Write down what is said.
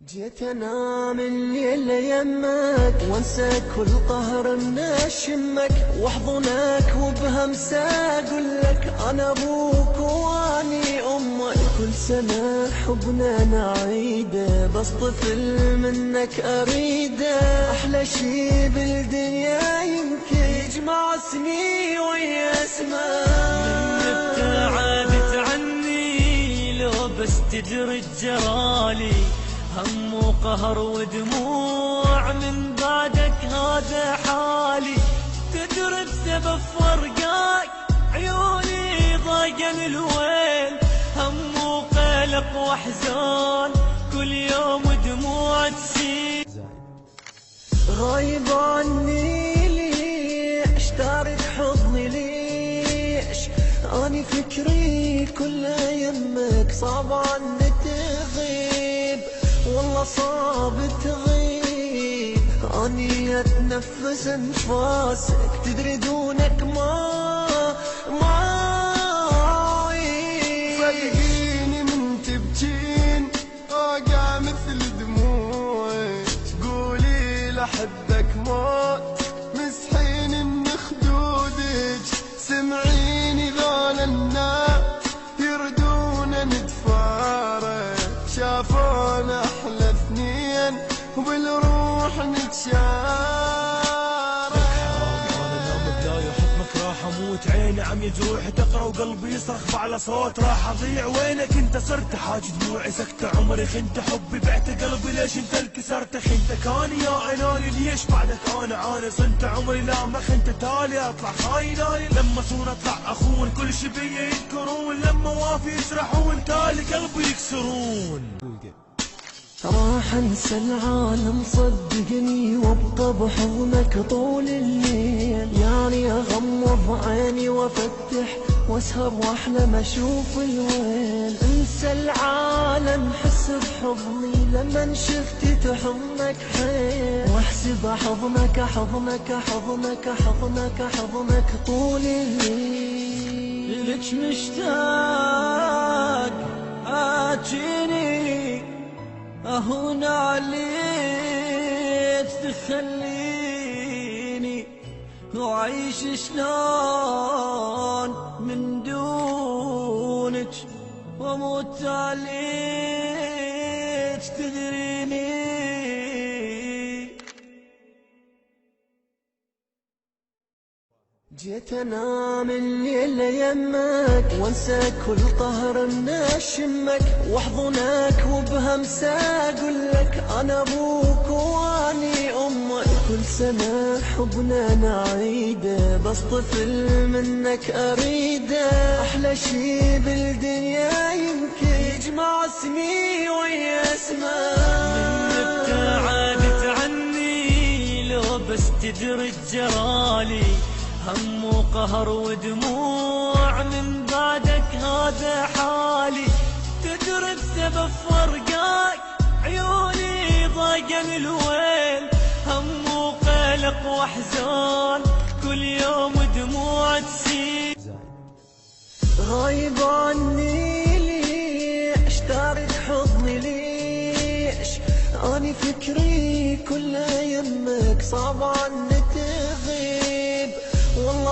جيت انام الليل يمك وانسى كل قهر من اشمك واحضنك وبهمسه اقول لك انا ابوك واني امك. كل سنه حبنا نعيده بس طفل منك اريده. احلى شي بالدنيا يمكن يجمع اسمي ويا اسمك. ابتعدت عني لو بس تدري الجرالي هم وقهر ودموع من بعدك هذا حالي. تدري بسبب فرقاك عيوني ضايقن الويل هم وقلق واحزان كل يوم دموع تسيل. غايب عني ليش تارك حضني ليش اني فكري كله يمك صعب عني تغيب والله صعب تغيب. اني اتنفس انفاسك تدري دونك ما اعيش. صدقيني من تبجين اوقع مثل دموعي تقولي لحبك موت مسحين من خدودك. سمعيني ذول الناس يردون نتفارق شافونا احلى اثنين وبالروح نتشارك. اموت عيني عم يجروح تقرا وقلبي يصرخ على صوت راح اضيع. وينك انت صرت حاج دموعي سكت عمري خنت حبي بعت قلبي ليش انت انكسرت خنت كاني يا اناني ليش بعدك انا عاني صنت عمري لا ما خنت تالي اطلع خايناني لما صون اطلع اخون كل شي بيا يذكرون لما وافي يسرحون تالي قلبي يكسرون. راح انسى العالم صدقني وابقى بحضنك طول الليل. يعني اغمض عيني وافتح واسهر واحلم اشوف الويل. انسى العالم حس بحضني لما شفتي تحضنك حيل. واحسب حضنك حضنك حضنك حضنك حضنك طول الليل. لك مشتاق اجيني اهون عليك تخليني وعيش شلون من دونك واموت عليك تدريني. جيت انام الليل يمك وانسى كل قهر من اشمك واحضنك وبهمسه اقول لك انا ابوك واني امك. كل سنه حبنا نعيده بس طفل منك اريده. احلى شي بالدنيا يمكن يجمع اسمي ويا اسمك. ابتعدت عني لو بس تدري الجرالي هم وقهر ودموع من بعدك هذا حالي. تدري بسبب فرقاك عيوني ضايقن الويل هم وقلق واحزان كل يوم دموع تسيل. غايب عني ليش تارك حضني ليش اني فكري كله يمك صعب عني